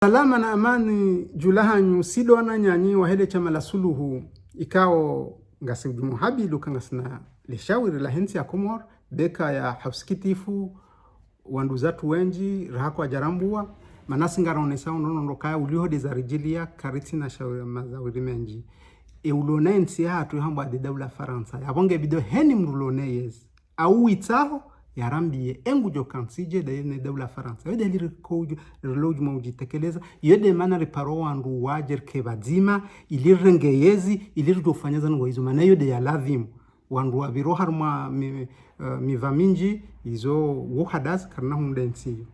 Salama na amani julahanyu sidwana nyanyi wahele chama la suluhu ikao ngasi muhabi lukangasina leshawiri la hensi ya Komor beka ya hafsikitifu wanduzatu wenji rahako ajarambua manasi ngaronesa unono kaya ulihode za rijilia kariti na shawiri mazawiri menji ulone nsi hatu hamba de dawla Faransa yabonge bido heni mrulone yes au itaho yarambie engu jokansije da yene dawla Faransa yode liri koju reloju mauji tekeleza yode mana reparo wandu wajer kebadzima ilir rengeyezi ilir jofanyaza ngo hizo mana yode ya ladhimu wandu wabiro harma mivaminji izo wohadas karna hundensi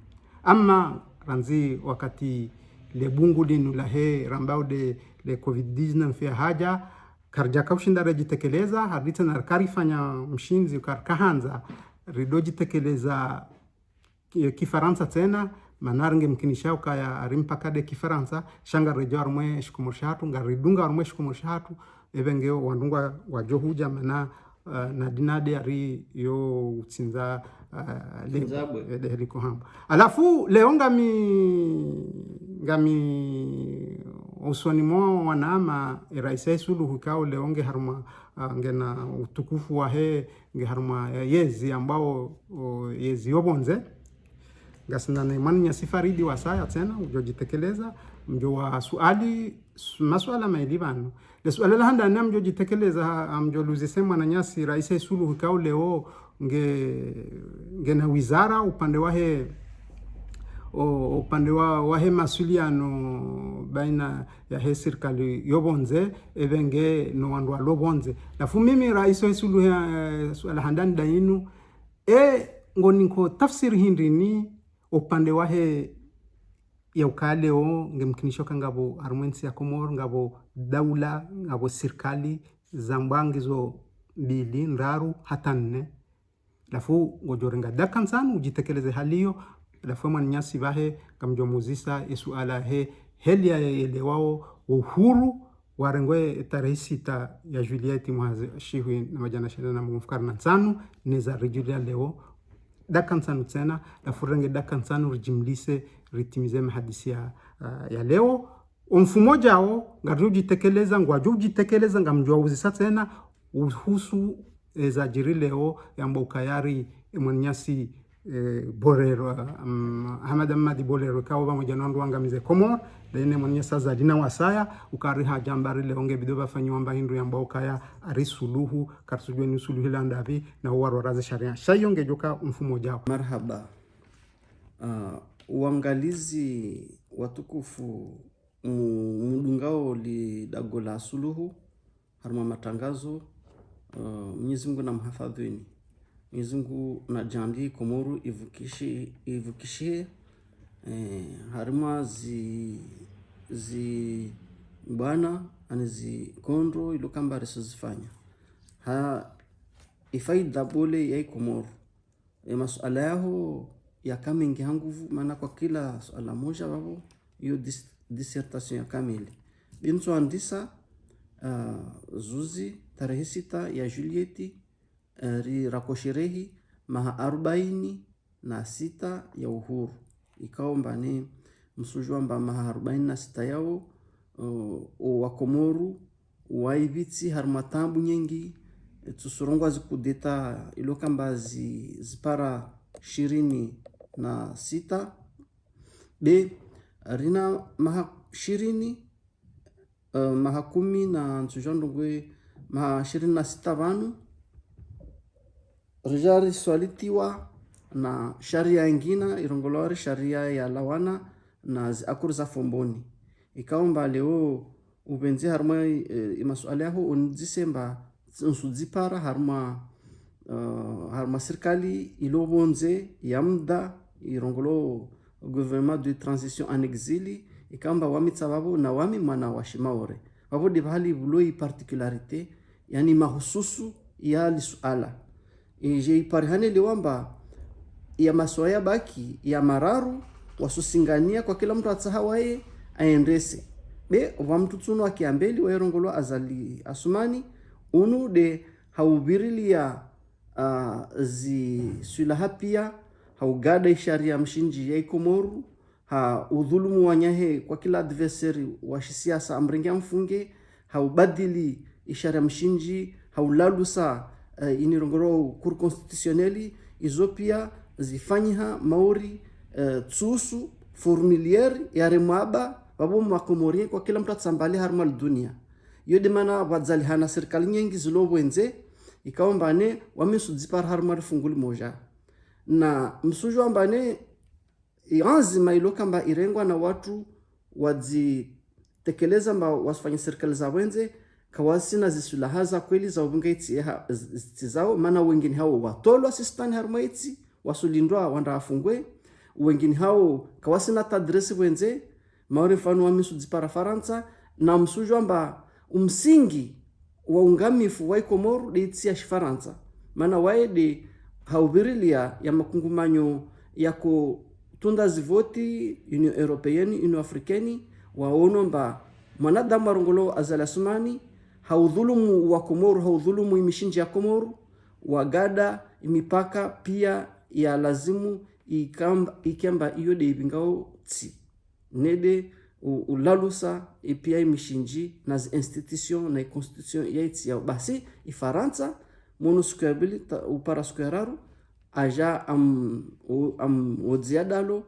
ama ranzi wakati le bungu linu lahe rambao de le COVID-19 fia haja karjaka ushinda rejitekeleza hadita na karifanya mshinzi karkahanza ridoji tekeleza kifaransa tena manaringe mkinishao kaya arimpakade kifaransa shanga rejo armwe shikumoshatu ngaridunga armwe shikumoshatu ebengeo wandunga wajohuja mana na dinade ari yo utsinza le liko hamba alafu leo ngami usoni mo wanama raisa suluhu kao leonge harma ngena utukufu wa he nge harma yezi ambao yezi yobonze ngasina na imani ya sifaridi wasaya tena ujojitekeleza mjo wa masuala mailibano le suala la handa na mjo jitekeleza mjo luzisema na nyasi raisa suluhu kao leo nge na wizara upande wa he masuliano baina ya he serikali yobonze evenge no wandu alobonze lafu mimi raiso sulu suala handani dainu ngoniko tafsiri hindrini upande wa he ya ukaleo ngemkinishoka ngabo armensi ya Komor ngabo daula ngabo serikali zambangizo mbili ndaru hatanne lafu ngojorenga dakansanu ujitekeleze haliyo lafu nyasi bahe kamjomuzisa isuala helia elewao uhuru warengwe tarehe 6 ya Juliet mwazi shihui na majana shida na mufukar na nsanu neza rejulia leo dakansanu tena lafu renge dakansanu rijimlise ritimize mahadisi ya leo mfumo jao ngarujitekeleza ngwajujitekeleza ngamjwa uzisa tena uhusu za jirileo yamba ukayari mwanyasi Bolero Ahmad Ahmadi Bolero kawa pamoja na ndu angamize Komor lene mwanyasa za dina wasaya ukariha jambari leonge bidoba fanyomba hindu yamba ukaya arisuluhu karsujwe ni suluhu landavi na uwaro raze sharia shayonge joka mfumo jao. Marhaba. Uangalizi watukufu mdungao li dagola suluhu harma matangazo Mwenyezi Mungu na mhafadhini Mwenyezi Mungu na jandi Komoru ivukishie harma zi bana anizi kondro ilokamba risozifanya ifaida bole ya Komoru masuala yao ya kamingi hanguvu maana kwa kila suala moja wao hiyo dissertation ya kamili bintu andisa zuzi tarehe 6 ya Julieti rakosherehi maha 46 ya uhuru ikaomba ni msujwamba maha 46 yao wa Komoru waibitsi harmatambu nyingi tusurongwa zikudeta ilokamba zipara 26 rina maha 20 maha 10 na nsujwandungwe maha 26 vanu rijari swalitiwa na sharia ingina irongolori sharia ya lawana na akuru za fomboni ikaomba leo ubenzi harma masuala yao unzisemba nsuzipara harma serikali ilobonze ya muda irongolo gouvernement de transition en exil ikaomba wamitsa babo na wami mwana wa shimaore babo de bahali buloi particularité yani mahususu ya lisuala je iparihane liwamba ya maswaya baki ya mararu wasusingania kwa kila mtu atsahawaye aendese wa mtu tsuno akiambeli wa erongolo azali asumani unu de haubirili ya zi sulaha pia haugada sharia mshinji ya Komoru udhulumu wanyahe kwa kila adversary wa siasa amringia mfunge haubadili ishara mshinji haulalusa inirongoro cour constitutionnelle izo pia zifanyiha mauri tsusu formulaire ya remaba babo makomorie kwa kila mtu atsambali harmal dunia yode mana wadzali hana serikali nyingi zilobwenze ikaombane wamisudzipar harmal funguli moja na msujo ambane ianzima ilo kamba irengwa na watu wadzitekeleza mba wasifanya serikali za wenze kawasina zisulahaza kweli za ubunga iti zao mana wengine hao watolwa sistani harma iti wasulindwa wanda afungwe wengine hao kawasina tadresi wenze maore mfano wa misu zipara Faransa na msujo amba umsingi wa ungamifu wa Ikomoru de iti ya Faransa mana waede haubirilia ya makungumanyo yako tunda zivoti Union Européenne Union Africaine waono mba mwanadamu warongolo azalasumani haudhulumu wa Komoru haudhulumu imishinji ya Komoru wagada imipaka pia ya lazimu ikamba iyo de ibingao tsi nede ulalusa pia imishinji na institution na constitution ya iti ya basi ifaransa mono sukabili upara sukararu aja odziadalo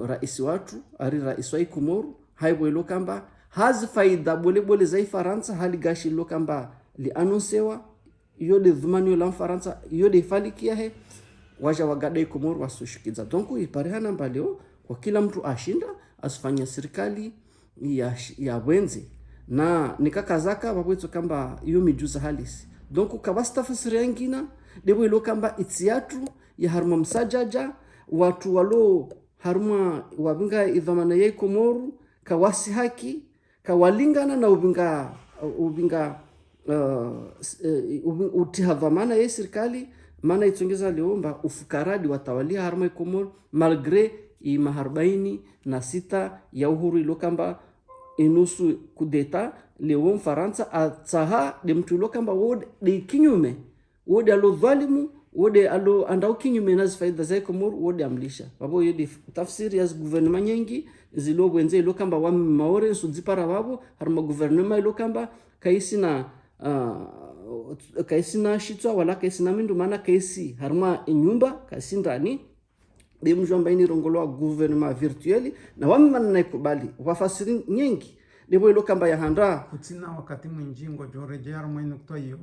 rais watu ari rais wa Ikomoru haibo ilo kamba hazi faida bole za Faransa hali gashi ilo kamba li annoncewa yode dhumani la Faransa yode falikia he waja wagada Ikomoru wasushikiza donc iparehana mbaleo kwa kila mtu ashinda asifanya serikali ya wenze na nikakazaka babweto kamba iyo mijuza halisi donc kabasta fasiri ngina debo ilo kamba itiatu ya haruma msajaja watu walo haruma wabinga idhamana ya Ikomoru kawasi haki kawalingana na ubinga utihadhamana ya serikali maana itongeza leomba ufukaradi watawalia haruma Ikomoru malgre maharubaini na 6 ya uhuru ilo kamba inusu kudeta leo Mfaransa atsaha de mtu ilo kamba wode de kinyume wode alo dhalimu wode alo andao kinyume na faida za Ikomoru wode amlisha babo yodi tafsiri ya gouvernement nyingi zilo bwenze ilo kamba wa maore sudzipara babo harma gouvernement ilo kamba kaisina shitwa wala kaisina mindu maana kaisi harma nyumba kaisindani de mjomba ini rongolo gouvernement virtuel na wamman na ikubali wafasiri nyingi debo ilo kamba ya handa kutina wakati mwinjingo jorejea mwenye kutoa hiyo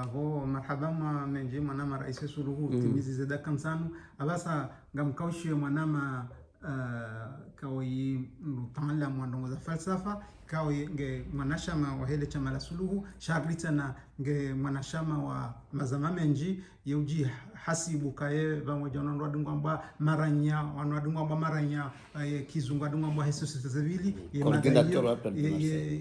abo marhaba menje mwanama rais Suluhu timizi zeda kamsanu abasa ngamkaushie mwanama kawi mtala mwandongo za falsafa kawi nge mwanashama wa hele chama la Suluhu sharlita na nge mwanashama wa mazama menji yeuji hasibu kaye pamoja na wadungwa maranya wanadungwa maranya kizungu dungwa hesu civili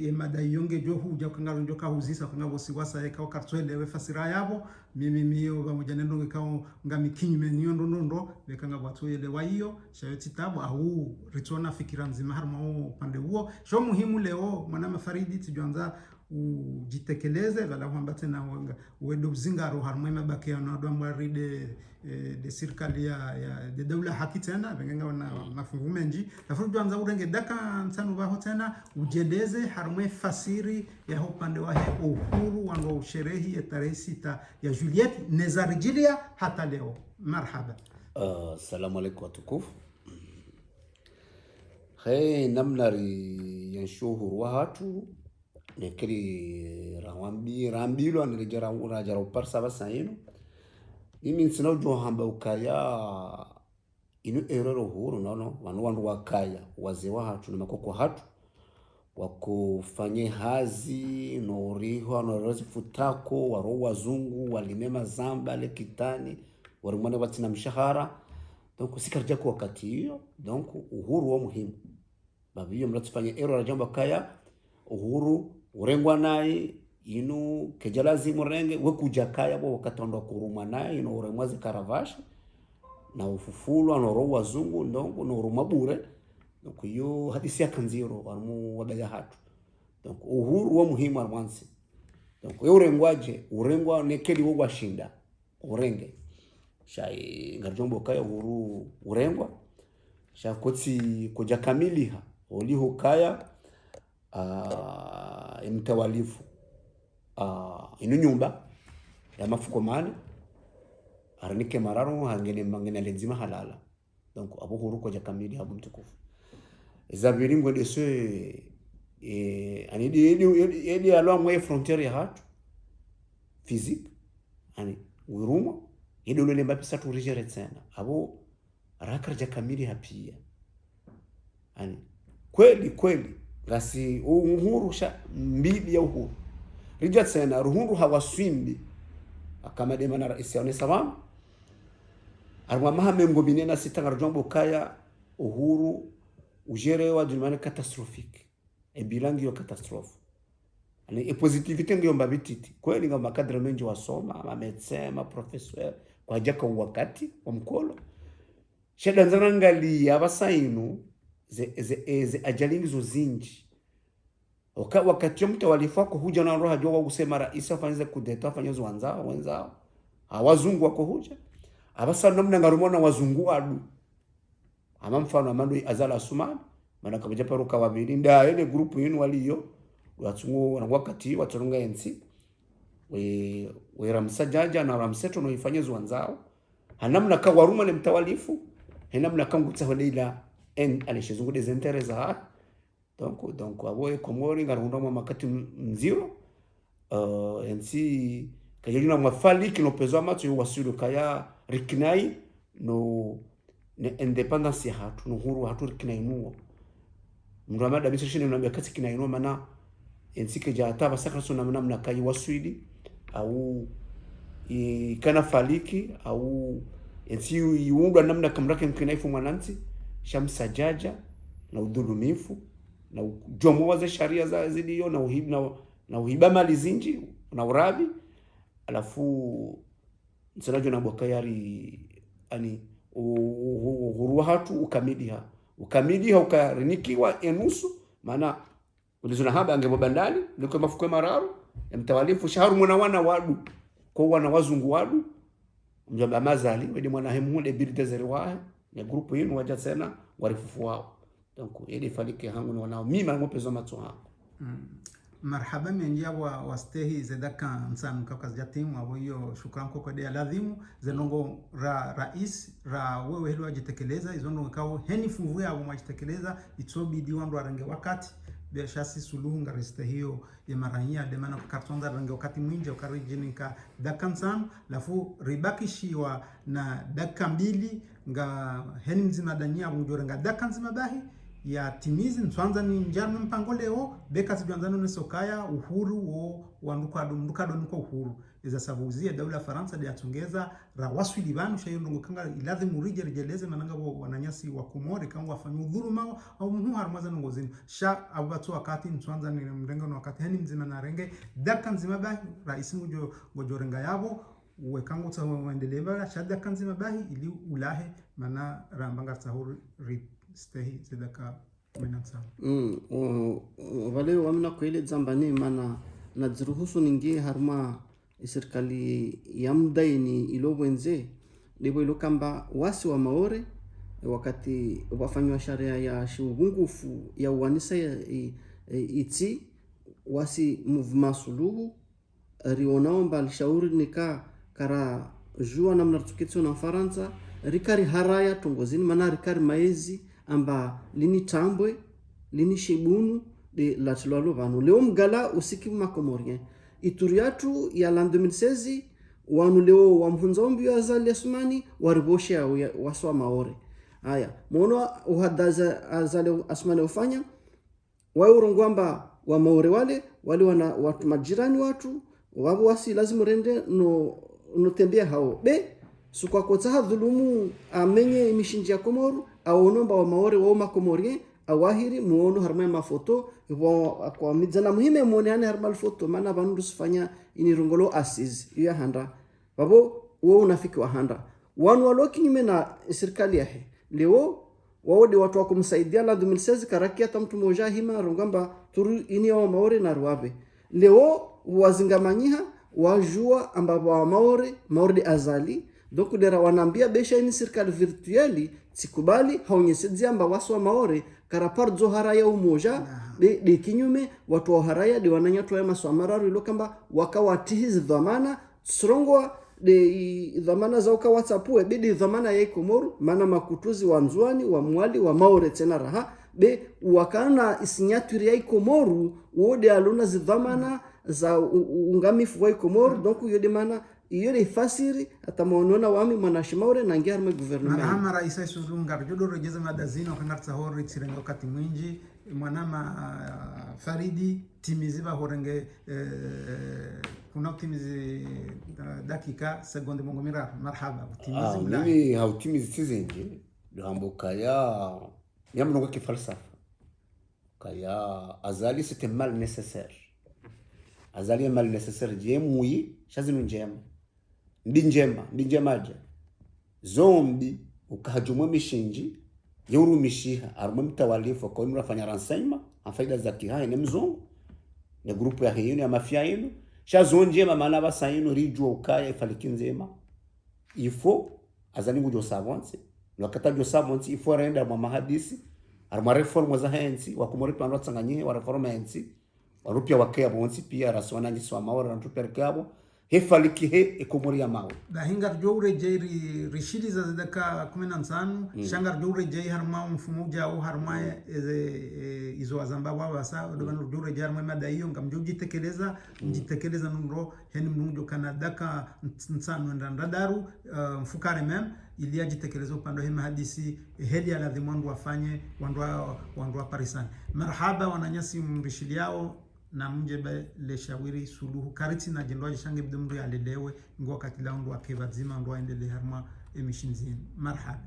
ye madai yonge johu jakangalo njoka huzisa kangabo siwasa yeka kartwele we fasira yabo mimi pamoja na ndongo kao ngamikinyime nyondo ndondo bekanga watu ile waiyo shayoti tabu au ritona fikira nzima harma upande huo sho muhimu leo mwana Faridi tujanza ujitekeleze wala kwamba tena wedo zingaro harma mabaki ya ndo mwaride de serikali ya de dawla haki tena benga na mafungu menji lafu tujanza urenge daka nsanu baho tena ujedeze harma fasiri ya upande wa uhuru wango usherehi ya tarehe 6 ya Juliet nezarijilia hata leo marhaba. Assalamu alaikum watukufu. Namnari yanshuhuru wa hatu nekiri rambilo anirejera urajara uparsa basa yinu mimi nsina ujua hamba ukaya inu erero huru nono wanu wakaya wazee wa hatu na makoko hatu wakufanye hazi noriho norozi futako waro wazungu walimema zamba le kitani warimwane watina mshahara donc sikarja kwa wakati hiyo donc uhuru wa muhimu babiyo mlatufanye ero rajamba kaya uhuru urengwa naye inu kejalazi murenge wekuja kaya bo wakatondo kuruma naye ino uremwazi karavashi na ufufulu anoro wazungu ndongo no rumabure donc yo hadisi ya kanziro warmu wadaya hatu donc uhuru wa muhimu arwansi donc urengwa nekeli wo washinda urenge shai ngarjombo kaya uhuru urengwa shakoti koja kamiliha oliho kaya mtawalifu inu nyumba ya mafuko mane aranike mararo hangene mangene lenzima halala donc abo huru koja kamili habu mtukufu zabiri ngode se edi alo mwe frontiere ya hatu physique ani wiruma edi lole mbapisa tu rigere tena abo rakarja kamili hapia ani kweli ngasi uhuru sha mbili ya uhuru rija tena ruhuru hawaswimbi akamade mana rais ya onesabam arwa mahame ngobine na sitanga rujombo kaya uhuru ujerewa d'une catastrophique e bilangi yo catastrophe ani e positivité ngiyo mbabititi kweli ngamba kadra menji wasoma ma médecin ma professeur kwa jaka wakati wa mkolo sheda nzanangali abasainu ze ajalingi zo zinji wakati mtawalifu wako huja na roho hajoa kusema rais afanyeze kudeta afanyeze wenzao hawazungu wako huja abasa namna ngarumona wazungu adu ama mfano amandu azala asumani mana kabaja paruka wabiri nda ene grupu yinu waliyo watsungu na wakati waturunga ensi we ramsajaja na ramseto no ifanyeze wenzao hanamna ka waruma ne mtawalifu hanamna kangutsa holeila en alishizungu des intérêts za donc abo Komori ngarunda mwa makati mziro ensi kajuna mafali kinopezo amatu wasulu kaya rikinai no ne independence ya hatu no huru hatu rikinai nuo mrama da bisho shine mnambia kati kinai nuo mana ensi kaja ataba sakra sona namna kai waswidi au kana faliki au ensi yuundwa namna kamrake mkinaifu mwananti shamsajaja na udhulumifu na jomo za sharia za zidio na uhiba mali zinji na urabi alafu nsanajo na bwakayari ani uhuru hatu ukamiliha ukarinikiwa enusu maana ulizona haba angebo bandali liko mafuko mararo ya mtawalifu shaharu mwana wana wadu kwa wana wazungu wadu mjamba mazali wedi mwana hemude bilitezeri wae ya grupu yinu waja sena warifufu wao donc ili falike hangu ni wanao mima ngopezo matso hangu marhaba menjia wa stehi zedaka nsanu kaka jatimu abo hiyo shukrani kwa dia ladhimu zenongo rais wewe hilo ajitekeleza izondo kao heni fuvu ya mwajitekeleza itsobidi wandu arange wakati bia shasi suluhu ngariste hiyo ya maranya de mana kartonda range wakati mwinje ukarijinka daka nsanu lafu ribakishiwa na daka mbili nga heni mzima dania mjorenga daka nzima bahi ya timizi nswanza ni njano mpango leo beka zijanzano ni sokaya uhuru wo wandukado niko uhuru iza sabuzie daula Faransa de atongeza rawaswi libanu shayo ndongo kanga ilazimu rijeleze mananga wananyasi wa Komori kama wafanyu dhuluma au muhu harmaza ngozini sha abatu wakati nswanza ni mrengo na wakati hani mzima na renge daka nzima bahi rais mujo gojorenga yabo wekangu tsa waendeleva sha daka nzima bahi ili ulahe mana rambanga tsahuru stehi zedaka menatsa wale wamna kwele zambani mana na ziruhusu ningi harma serikali ya mdaini ilobwenze libo ilokamba wasi wa Maore wakati wafanywa sharia ya shungungufu ya uwanisa iti wasi movement suluhu rionaomba alishauri nika kara jua namna tukitso na Faransa rikari haraya tongozini mana rikari maezi amba lini tambwe lini shibunu de latulalo vanu leo mgala usiki makomorien ituriatu ya l'an 2016 wanu leo wa mhunzombi ya azali asmani waribosha waswa Maore haya mono uhadaza azali asmani ufanya wao urongwamba wa Maore wale wana watu majirani watu wabo wasi lazima rende no tembea hao be sukwa kotsa dhulumu amenye imishinji ya Komoru au nomba wa Maore wa makomorien awahiri muono harma mafoto kwa mizana muhime muone ane harma foto maana bandu sifanya inirongolo asiz ya handa babo wao unafiki wa handa wanu waloki nyime na serikali yahe leo wao de watu wakumsaidia la 2016 karakia tamtu moja hima rongamba turu ini wa Maore na ruabe leo wazingamanyiha wajua ambabo wa Maore de azali donc dera wanaambia besha ini serikali virtueli sikubali haonyeshe dziamba waswa maore karapar zohara ya umoja de kinyume watu wa haraya de wananyatwa ya maswamararu ilo kamba wakawatihizi dhamana srongwa de dhamana za uka WhatsApp bidi dhamana ya Komoru maana makutuzi wa nzwani wa mwali wa maore tena raha be wakana isinyaturi ya Komoru wode aluna zidhamana za ungamifu wa Komoru donc yode maana iyo ni fasiri atamonona wami manashimaure na ngia arme gouvernement mahama raisa sulunga jodo rejeza madazino kangatsa hori tsirenga wakati mwinji mwanama Faridi timiziba horenge kuna timizi dakika sekunde mongomira marhaba timizi mimi hautimizi tizenje ngambo kaya yamnongo kifalsafa kaya azali c'était mal nécessaire azali mal nécessaire jemui shazinu njema ndi njemaje zombi ukahajumwa mishinji yurumishiha arumwe mtawalifu kwa nurafanya renseignement en faida za kihaya ne mzungu ne grupu ya hiyinu ya mafia yinu shazonjema maana basa yinu rijwa ukaya ifalikinzema ifo azali ngujo savonse wakata jo savonse ifo renda mwa mahadisi arumwa reform za hensi wakumori pano tsanganye wa reform hensi warupia wakaya bonsi pia rasona njiswa maora na tuperkabo hefaliki he ekomori ya mawe da hingar jowre jeri rishidi za zedaka 15 shangar jowre jeri harma mfumo jao harma izo azamba wasa dobano jowre jeri harma mada hiyo ngamjoji tekeleza nuro heni mnunjo kanadaka nsano ndadaru mfukare mem ili ajitekeleza upande hema hadisi heli ala dhimwandu wafanye wandu wa parisani marhaba wananyasi mrishidi yao na mjebe le shawiri suluhu kariti na jindwaji shange bidumru ya lelewe ngwa katila undu wa keva zima undu wa endele harma emishinzini marhaba